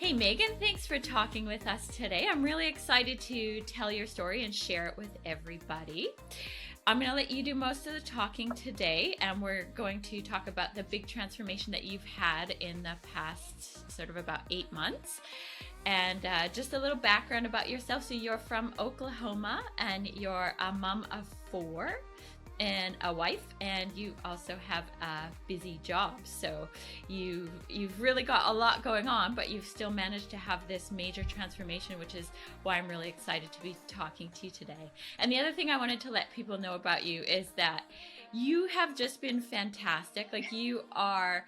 Hey Megan, thanks for talking with us today. I'm really excited to tell your story and share it with everybody. I'm going to let you do most of the talking today, and we're going to talk about the big transformation that you've had in the past sort of about 8 months. And just a little background about yourself. So you're from Oklahoma, and you're a mom of 4 and a wife, and you also have a busy job. So you've really got a lot going on, but you've still managed to have this major transformation, which is why I'm really excited to be talking to you today. And the other thing I wanted to let people know about you is that you have just been fantastic. Like you are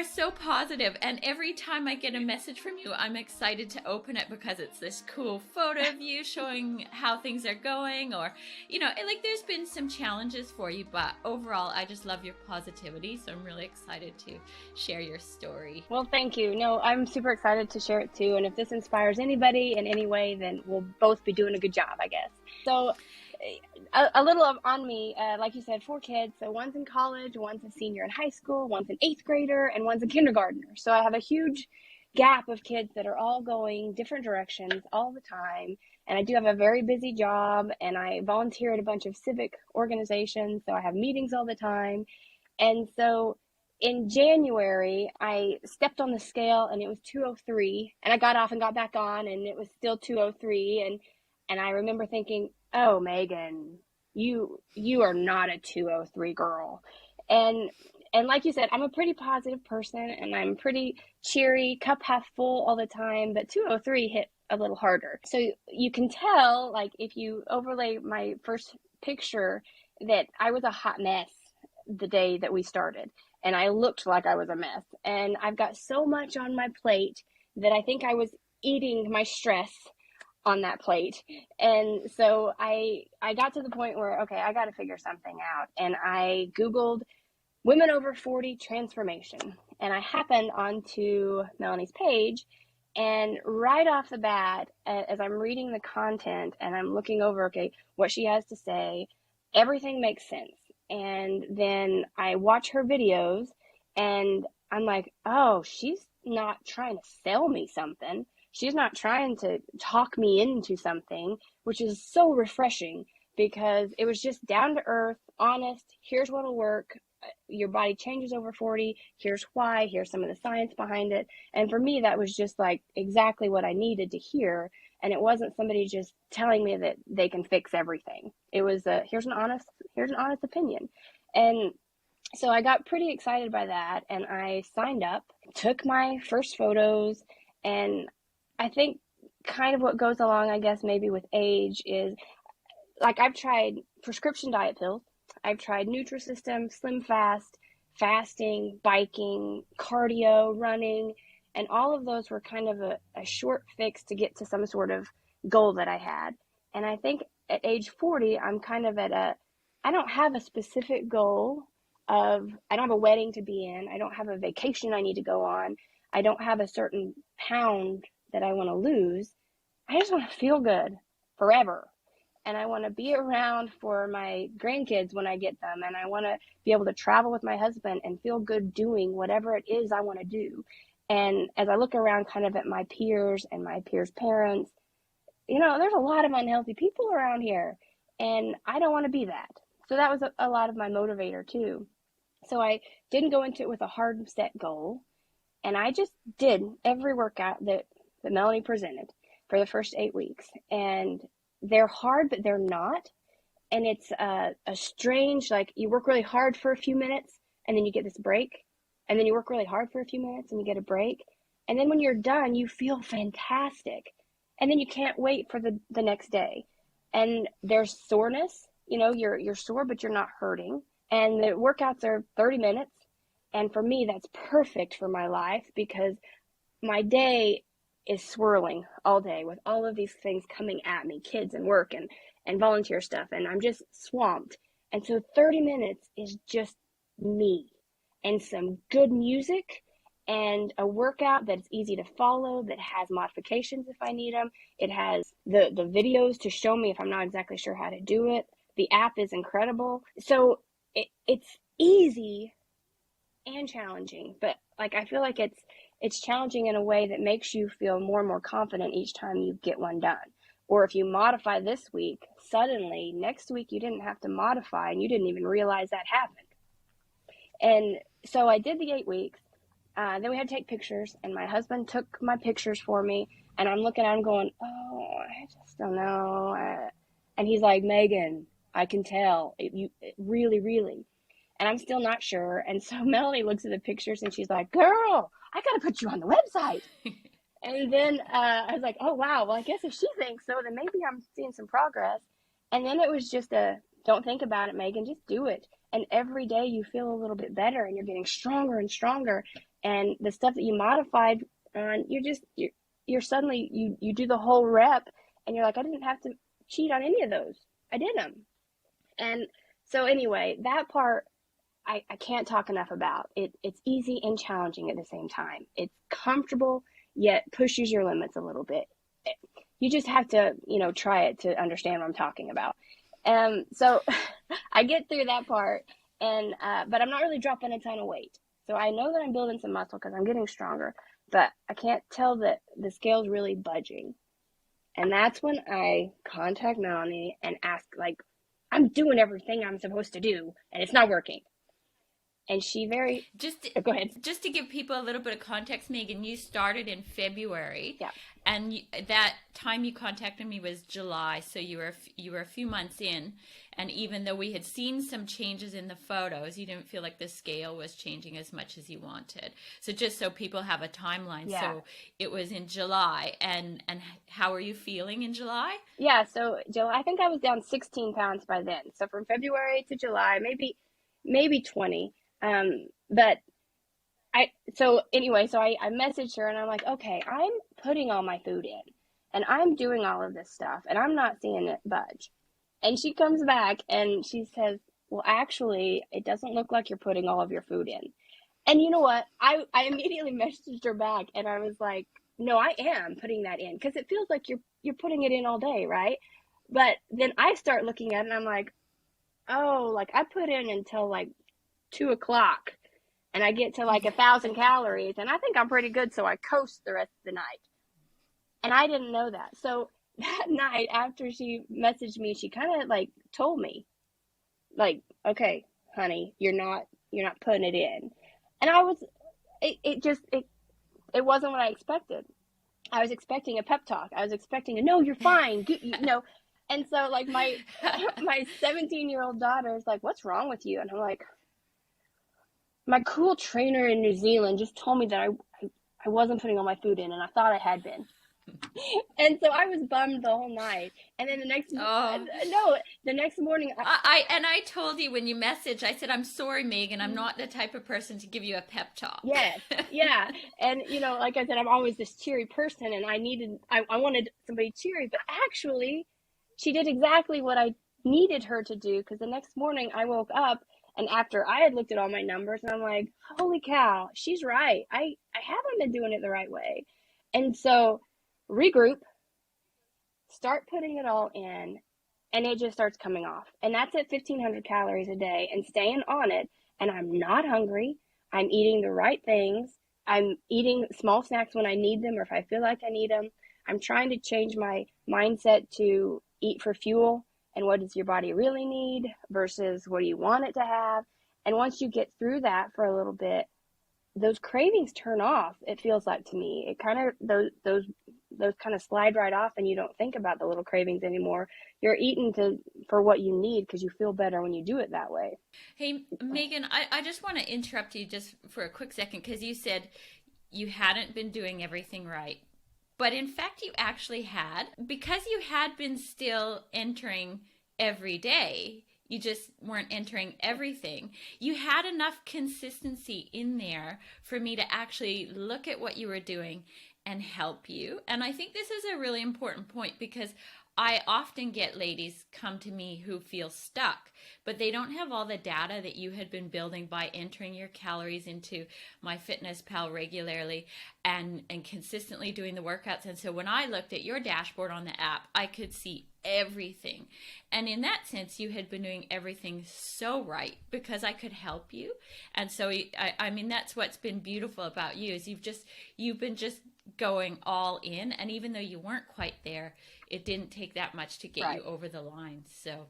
so positive, and every time I get a message from you, I'm excited to open it because it's this cool photo of you showing how things are going, or like there's been some challenges for you, but overall I just love your positivity, so I'm really excited to share your story. Well, thank you. No, I'm super excited to share it too, and if this inspires anybody in any way, then we'll both be doing a good job, I guess. So a little on me, like you said, 4 kids. So one's in college, one's a senior in high school, one's an 8th grader, and one's a kindergartner. So I have a huge gap of kids that are all going different directions all the time. And I do have a very busy job, and I volunteer at a bunch of civic organizations. So I have meetings all the time. And so in January, I stepped on the scale and it was 203, and I got off and got back on and it was still 203. And I remember thinking, oh, Megan, you are not a 203 girl. And like you said, I'm a pretty positive person, and I'm pretty cheery, cup half full all the time, but 203 hit a little harder. So you can tell, like, if you overlay my first picture, that I was a hot mess the day that we started, and I looked like I was a mess. And I've got so much on my plate that I think I was eating my stress on that plate. And so I got to the point where, okay, I got to figure something out. And I Googled women over 40 transformation. And I happened onto Melanie's page. And right off the bat, as I'm reading the content and I'm looking over, okay, what she has to say, everything makes sense. And then I watch her videos and I'm like, oh, she's not trying to sell me something. She's not trying to talk me into something, which is so refreshing because it was just down to earth, honest. Here's what'll work. Your body changes over 40. Here's why. Here's some of the science behind it. And for me, that was just like exactly what I needed to hear. And it wasn't somebody just telling me that they can fix everything. It was here's an honest opinion. And so I got pretty excited by that, and I signed up, took my first photos, and I think kind of what goes along, I guess, maybe with age is, like, I've tried prescription diet pills. I've tried Nutrisystem, Slim Fast, fasting, biking, cardio, running, and all of those were kind of a short fix to get to some sort of goal that I had. And I think at age 40, I'm kind of I don't have a specific goal I don't have a wedding to be in. I don't have a vacation I need to go on. I don't have a certain pound that I want to lose. I just want to feel good forever. And I want to be around for my grandkids when I get them. And I want to be able to travel with my husband and feel good doing whatever it is I want to do. And as I look around kind of at my peers and my peers' parents, there's a lot of unhealthy people around here. And I don't want to be that. So that was a lot of my motivator too. So I didn't go into it with a hard set goal. And I just did every workout that Melanie presented for the first 8 weeks. And they're hard, but they're not. And it's a strange, like, you work really hard for a few minutes and then you get this break. And then you work really hard for a few minutes and you get a break. And then when you're done, you feel fantastic. And then you can't wait for the next day. And there's soreness, you're sore, but you're not hurting. And the workouts are 30 minutes. And for me, that's perfect for my life because my day is swirling all day with all of these things coming at me, kids and work and volunteer stuff. And I'm just swamped. And so 30 minutes is just me and some good music and a workout that's easy to follow, that has modifications if I need them. It has the videos to show me if I'm not exactly sure how to do it. The app is incredible. So it's easy and challenging, but like I feel like it's challenging in a way that makes you feel more and more confident each time you get one done. Or if you modify this week, suddenly next week you didn't have to modify and you didn't even realize that happened. And so I did the 8 weeks. Then we had to take pictures, and my husband took my pictures for me. And I'm looking at him going, oh, I just don't know. And he's like, Megan, I can tell. Really, really. And I'm still not sure. And so Melanie looks at the pictures and she's like, girl, I got to put you on the website. And then I was like, oh, wow. Well, I guess if she thinks so, then maybe I'm seeing some progress. And then it was just don't think about it, Megan, just do it. And every day you feel a little bit better and you're getting stronger and stronger. And the stuff that you modified on, you're suddenly, you do the whole rep and you're like, I didn't have to cheat on any of those. I did them. And so anyway, that part I can't talk enough about. It's easy and challenging at the same time. It's comfortable, yet pushes your limits a little bit. You just have to, try it to understand what I'm talking about. So I get through that part, and but I'm not really dropping a ton of weight. So I know that I'm building some muscle because I'm getting stronger, but I can't tell that the scale's really budging. And that's when I contact Melanie and ask, like, I'm doing everything I'm supposed to do, and it's not working. And she go ahead. Just to give people a little bit of context, Megan, you started in February. Yeah. And that time you contacted me was July, so you were a few months in. And even though we had seen some changes in the photos, you didn't feel like the scale was changing as much as you wanted. So just so people have a timeline. Yeah. So it was in July. And how are you feeling in July? Yeah, so July, I think I was down 16 pounds by then. So from February to July, maybe 20. But I messaged her and I'm like, okay, I'm putting all my food in and I'm doing all of this stuff and I'm not seeing it budge. And she comes back and she says, well, actually, it doesn't look like you're putting all of your food in. And you know what? I immediately messaged her back and I was like, no, I am putting that in because it feels like you're putting it in all day, right? But then I start looking at it and I'm like, oh, like I put in until like 2:00 and I get to like 1,000 calories and I think I'm pretty good. So I coast the rest of the night. And I didn't know that. So that night after she messaged me, she kind of like told me like, okay, honey, you're not putting it in. And it wasn't what I expected. I was expecting a pep talk. I was expecting no, you're fine. And so like my 17-year-old daughter is like, what's wrong with you? And I'm like, my cool trainer in New Zealand just told me that I wasn't putting all my food in, and I thought I had been. And so I was bummed the whole night. And then the next morning, I told you when you messaged, I said, I'm sorry, Megan, I'm not the type of person to give you a pep talk. Yes, yeah. And like I said, I'm always this cheery person, and I wanted somebody cheery, but actually, she did exactly what I needed her to do. Because the next morning, I woke up. And after I had looked at all my numbers and I'm like, holy cow, she's right. I haven't been doing it the right way. And so regroup, start putting it all in, and it just starts coming off. And that's at 1,500 calories a day and staying on it. And I'm not hungry. I'm eating the right things. I'm eating small snacks when I need them or if I feel like I need them. I'm trying to change my mindset to eat for fuel. And what does your body really need versus what do you want it to have? And once you get through that for a little bit, those cravings turn off. It feels like to me, it kind of those kind of slide right off, and you don't think about the little cravings anymore. You're eating for what you need because you feel better when you do it that way. Hey, Megan, I just want to interrupt you just for a quick second because you said you hadn't been doing everything right. But in fact, you actually had, because you had been still entering every day. You just weren't entering everything. You had enough consistency in there for me to actually look at what you were doing and help you. And I think this is a really important point because I often get ladies come to me who feel stuck, but they don't have all the data that you had been building by entering your calories into MyFitnessPal regularly and consistently doing the workouts. And so when I looked at your dashboard on the app, I could see everything. And in that sense, you had been doing everything so right because I could help you. And so I mean, that's what's been beautiful about you is you've been just going all in. And even though you weren't quite there, it didn't take that much to get you over the line. So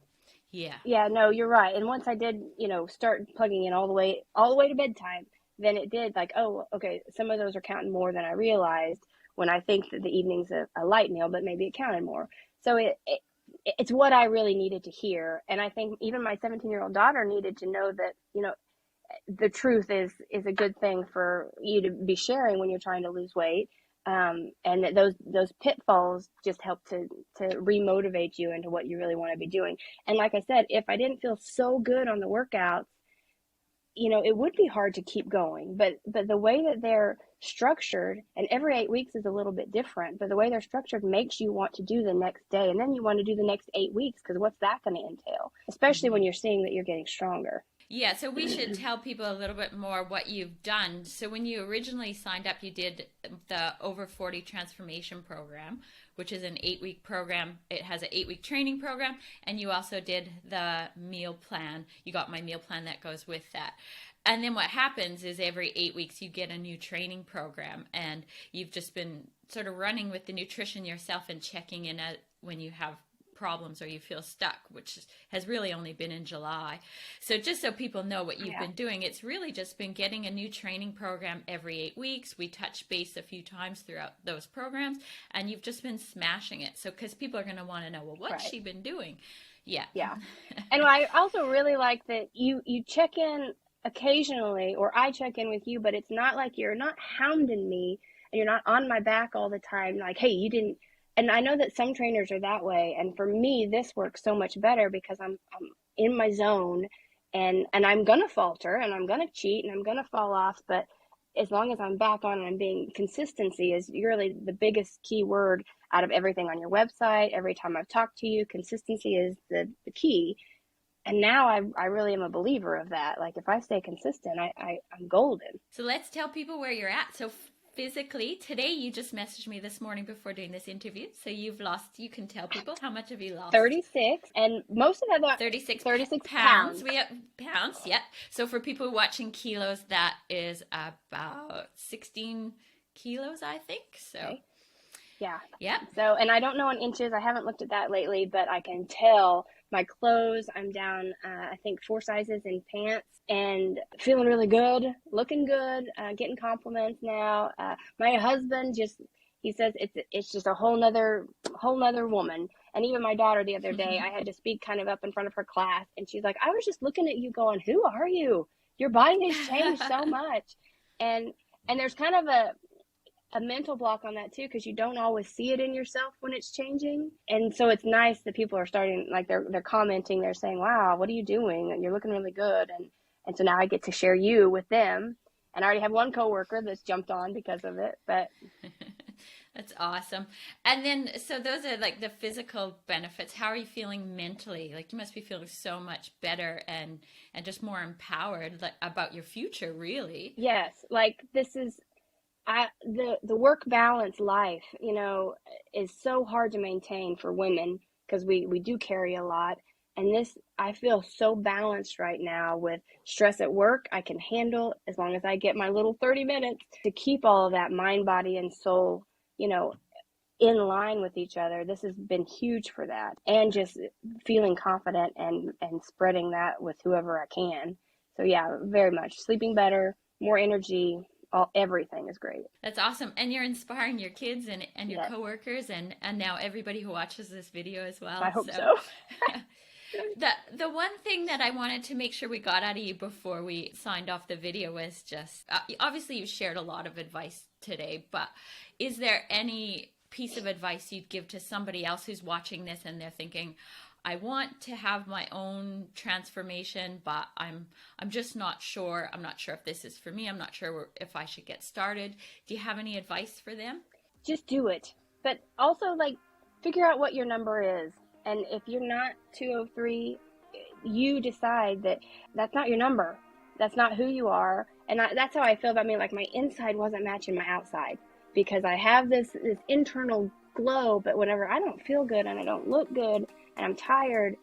yeah. Yeah, no, you're right. And once I did, start plugging in all the way to bedtime, then it did like, oh, okay, some of those are counting more than I realized when I think that the evening's a light meal, but maybe it counted more. So it's what I really needed to hear. And I think even my 17-year-old daughter needed to know that, the truth is a good thing for you to be sharing when you're trying to lose weight. And that those pitfalls just help to remotivate you into what you really want to be doing. And like I said, if I didn't feel so good on the workouts, it would be hard to keep going. But the way that they're structured, and every 8 weeks is a little bit different, but the way they're structured makes you want to do the next day, and then you want to do the next 8 weeks, because what's that going to entail? Especially when you're seeing that you're getting stronger. Yeah, so we should tell people a little bit more what you've done. So when you originally signed up, you did the Over 40 Transformation Program, which is an 8-week program. It has an 8-week training program, and you also did the meal plan. You got my meal plan that goes with that. And then what happens is every 8 weeks you get a new training program, and you've just been sort of running with the nutrition yourself and checking in when you have problems or you feel stuck, which has really only been in July. So just so people know what you've been doing, it's really just been getting a new training program every 8 weeks. We touch base a few times throughout those programs, and you've just been smashing it. So because people are going to want to know, well, what's she been doing? Yeah. And I also really like that you check in occasionally, or I check in with you, but it's not like you're not hounding me and you're not on my back all the time, like, hey, you didn't. And I know that some trainers are that way. And for me, this works so much better because I'm in my zone, and I'm going to falter and I'm going to cheat and I'm going to fall off. But as long as I'm back on and I'm being, consistency is really the biggest key word out of everything on your website. Every time I've talked to you, consistency is the key. And now I really am a believer of that. Like if I stay consistent, I'm golden. So let's tell people where you're at. So physically, today you just messaged me this morning before doing this interview. So you've lost, you can tell people, how much have you lost? 36, and most of that 36 pounds. We have pounds, yeah. So for people watching kilos, that is about 16 kilos, I think. So okay. Yeah. Yeah. So, and I don't know in inches. I haven't looked at that lately, but I can tell my clothes. I'm down, I think 4 sizes in pants, and feeling really good, looking good, getting compliments now. My husband he says it's just a whole nother woman. And even my daughter the other day, I had to speak kind of up in front of her class, and she's like, I was just looking at you going, who are you? Your body has changed so much. And there's kind of a mental block on that too, because you don't always see it in yourself when it's changing. And so it's nice that people are starting, like they're commenting, they're saying, wow, what are you doing? You're looking really good. And so now I get to share you with them. And I already have one coworker that's jumped on because of it, but that's awesome. And then, so those are like the physical benefits. How are you feeling mentally? Like you must be feeling so much better and just more empowered, like, about your future, really. Yes. Like this is, the work balance life, is so hard to maintain for women because we do carry a lot. And this, I feel so balanced right now with stress at work. I can handle as long as I get my little 30 minutes to keep all of that mind, body, and soul, in line with each other. This has been huge for that. And just feeling confident and spreading that with whoever I can. So yeah, very much sleeping better, more energy. Everything is great. That's awesome. And you're inspiring your kids and your coworkers and now everybody who watches this video as well. I hope so. The one thing that I wanted to make sure we got out of you before we signed off the video was just, obviously you shared a lot of advice today, but is there any piece of advice you'd give to somebody else who's watching this and they're thinking, I want to have my own transformation, but I'm just not sure. I'm not sure if this is for me. I'm not sure if I should get started. Do you have any advice for them? Just do it. But also, like, figure out what your number is. And if you're not 203, you decide that that's not your number. That's not who you are. And that's how I feel about me. Like my inside wasn't matching my outside, because I have this internal glow, but whenever I don't feel good and I don't look good and I'm tired,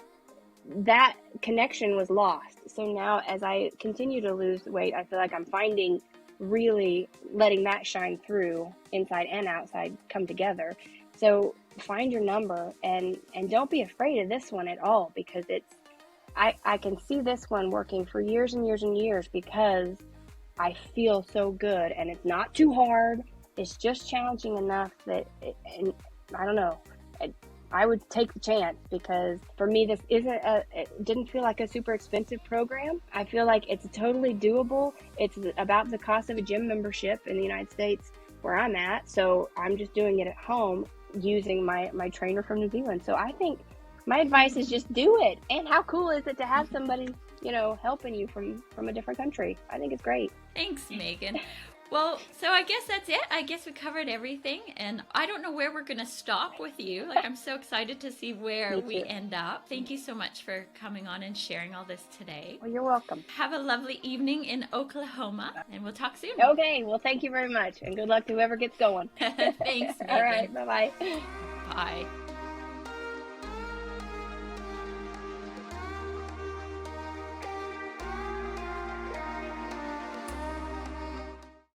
that connection was lost. So now as I continue to lose weight, I feel like I'm finding, really letting that shine through, inside and outside come together. So find your number, and don't be afraid of this one at all, because I can see this one working for years and years and years, because I feel so good, and it's not too hard. It's just challenging enough that, and I don't know, I would take the chance, because for me, this it didn't feel like a super expensive program. I feel like it's totally doable. It's about the cost of a gym membership in the United States where I'm at. So I'm just doing it at home using my trainer from New Zealand. So I think my advice is just do it. And how cool is it to have somebody, helping you from a different country? I think it's great. Thanks, Megan. Well, so I guess that's it. I guess we covered everything, and I don't know where we're going to stop with you. Like, I'm so excited to see where we end up. Thank you so much for coming on and sharing all this today. Well, you're welcome. Have a lovely evening in Oklahoma, and we'll talk soon. Okay, well, thank you very much, and good luck to whoever gets going. Thanks, Megan. All right, bye-bye. Bye.